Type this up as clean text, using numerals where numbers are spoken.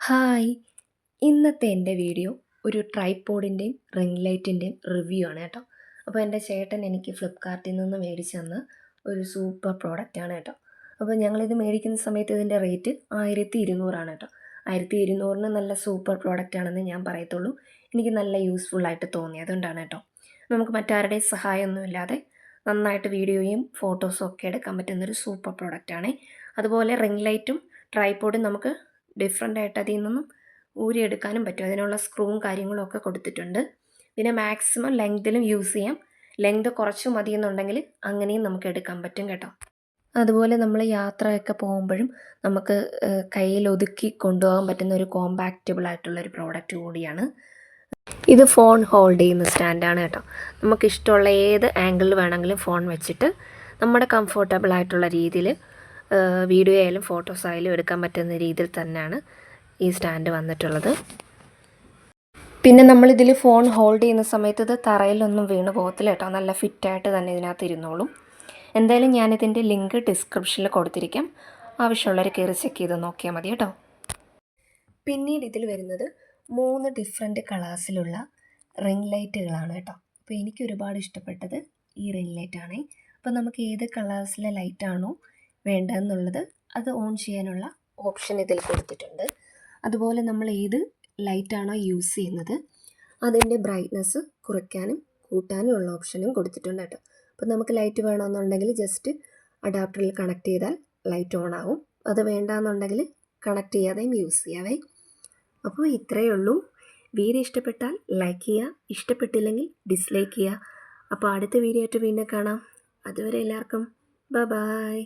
Hi! ഇന്നത്തെ എൻ്റെ video ഒരു ട്രൈപോഡിൻ്റെയും റിംഗ് ലൈറ്റിൻ്റെയും റിവ്യൂ ആണ് കേട്ടോ. അപ്പോൾ എൻ്റെ ചേട്ടൻ എനിക്ക് ഫ്ലിപ്കാർട്ടിൽ നിന്ന് മേടിച്ച് തന്ന ഒരു സൂപ്പർ പ്രോഡക്റ്റാണ് കേട്ടോ. അപ്പോൾ ഞങ്ങളിത് മേടിക്കുന്ന സമയത്ത് ഇതിൻ്റെ റേറ്റ് 1200 കേട്ടോ. 1200 നല്ല സൂപ്പർ പ്രോഡക്റ്റാണെന്ന് ഞാൻ പറയത്തുള്ളൂ. എനിക്ക് നല്ല യൂസ്ഫുള്ളായിട്ട് തോന്നി, അതുകൊണ്ടാണ് കേട്ടോ. നമുക്ക് മറ്റാരുടെയും സഹായമൊന്നുമില്ലാതെ നന്നായിട്ട് വീഡിയോയും ഫോട്ടോസും ഒക്കെ എടുക്കാൻ പറ്റുന്നൊരു സൂപ്പർ പ്രോഡക്റ്റാണ്. അതുപോലെ റിംഗ് ലൈറ്റും ട്രൈപോഡും നമുക്ക് ഡിഫറെൻ്റ് ആയിട്ട് അതിൽ നിന്നും ഊരിയെടുക്കാനും പറ്റും. അതിനുള്ള സ്ക്രൂവും കാര്യങ്ങളും ഒക്കെ കൊടുത്തിട്ടുണ്ട്. പിന്നെ മാക്സിമം ലെങ്തിലും യൂസ് ചെയ്യാം. ലെങ്ത് കുറച്ച് മതിയെന്നുണ്ടെങ്കിൽ അങ്ങനെയും നമുക്ക് എടുക്കാൻ പറ്റും കേട്ടോ. അതുപോലെ നമ്മൾ യാത്രയൊക്കെ പോകുമ്പോഴും നമുക്ക് കയ്യിൽ ഒതുക്കി കൊണ്ടുപോകാൻ പറ്റുന്ന ഒരു കോമ്പാക്റ്റബിൾ ആയിട്ടുള്ളൊരു പ്രോഡക്റ്റ് കൂടിയാണ്. ഇത് ഫോൺ ഹോൾഡ് ചെയ്യുന്ന സ്റ്റാൻഡാണ് കേട്ടോ. നമുക്കിഷ്ടമുള്ള ഏത് ആംഗിളിൽ വേണമെങ്കിലും ഫോൺ വെച്ചിട്ട് നമ്മുടെ കംഫർട്ടബിൾ ആയിട്ടുള്ള രീതിയിൽ വീഡിയോ ആയാലും ഫോട്ടോസ് ആയാലും എടുക്കാൻ പറ്റുന്ന രീതിയിൽ തന്നെയാണ് ഈ സ്റ്റാൻഡ് വന്നിട്ടുള്ളത്. പിന്നെ നമ്മളിതിൽ ഫോൺ ഹോൾഡ് ചെയ്യുന്ന സമയത്ത് ഇത് തറയിലൊന്നും വീണ് പോകത്തില്ല കേട്ടോ. നല്ല ഫിറ്റായിട്ട് തന്നെ ഇതിനകത്ത് ഇരുന്നോളും. എന്തായാലും ഞാനിതിൻ്റെ ലിങ്ക് ഡിസ്ക്രിപ്ഷനിൽ കൊടുത്തിരിക്കാം. ആവശ്യമുള്ളവർ കയറി ചെക്ക് ചെയ്ത് നോക്കിയാൽ മതി കേട്ടോ. പിന്നീട് ഇതിൽ വരുന്നത് 3 ഡിഫറെൻറ്റ് കളേഴ്സിലുള്ള റിംഗ് ലൈറ്റുകളാണ് കേട്ടോ. അപ്പോൾ എനിക്ക് ഒരുപാട് ഇഷ്ടപ്പെട്ടത് ഈ റിംഗ് ലൈറ്റാണ്. അപ്പോൾ നമുക്ക് ഏത് കളേഴ്സിലെ ലൈറ്റാണോ വേണ്ടതെന്നുള്ളത് അത് ഓൺ ചെയ്യാനുള്ള ഓപ്ഷൻ ഇതിൽ കൊടുത്തിട്ടുണ്ട്. അതുപോലെ നമ്മൾ ഏത് ലൈറ്റാണോ യൂസ് ചെയ്യുന്നത് അതിൻ്റെ ബ്രൈറ്റ്നസ് കുറയ്ക്കാനും കൂട്ടാനും ഉള്ള ഓപ്ഷനും കൊടുത്തിട്ടുണ്ട് കേട്ടോ. അപ്പോൾ നമുക്ക് ലൈറ്റ് വേണമെന്നുണ്ടെങ്കിൽ ജസ്റ്റ് അഡാപ്റ്ററിൽ കണക്ട് ചെയ്താൽ ലൈറ്റ് ഓൺ ആവും. അത് വേണ്ടാന്നുണ്ടെങ്കിൽ കണക്ട് ചെയ്യാതെയും യൂസ് ചെയ്യാവേ. അപ്പോൾ ഇത്രയേ ഉള്ളൂ. വീഡിയോ ഇഷ്ടപ്പെട്ടാൽ ലൈക്ക് ചെയ്യുക, ഇഷ്ടപ്പെട്ടില്ലെങ്കിൽ ഡിസ്ലൈക്ക് ചെയ്യുക. അപ്പോൾ അടുത്ത വീഡിയോ ആയിട്ട് വീണ്ടും കാണാം. അതുവരെ എല്ലാവർക്കും ബൈ.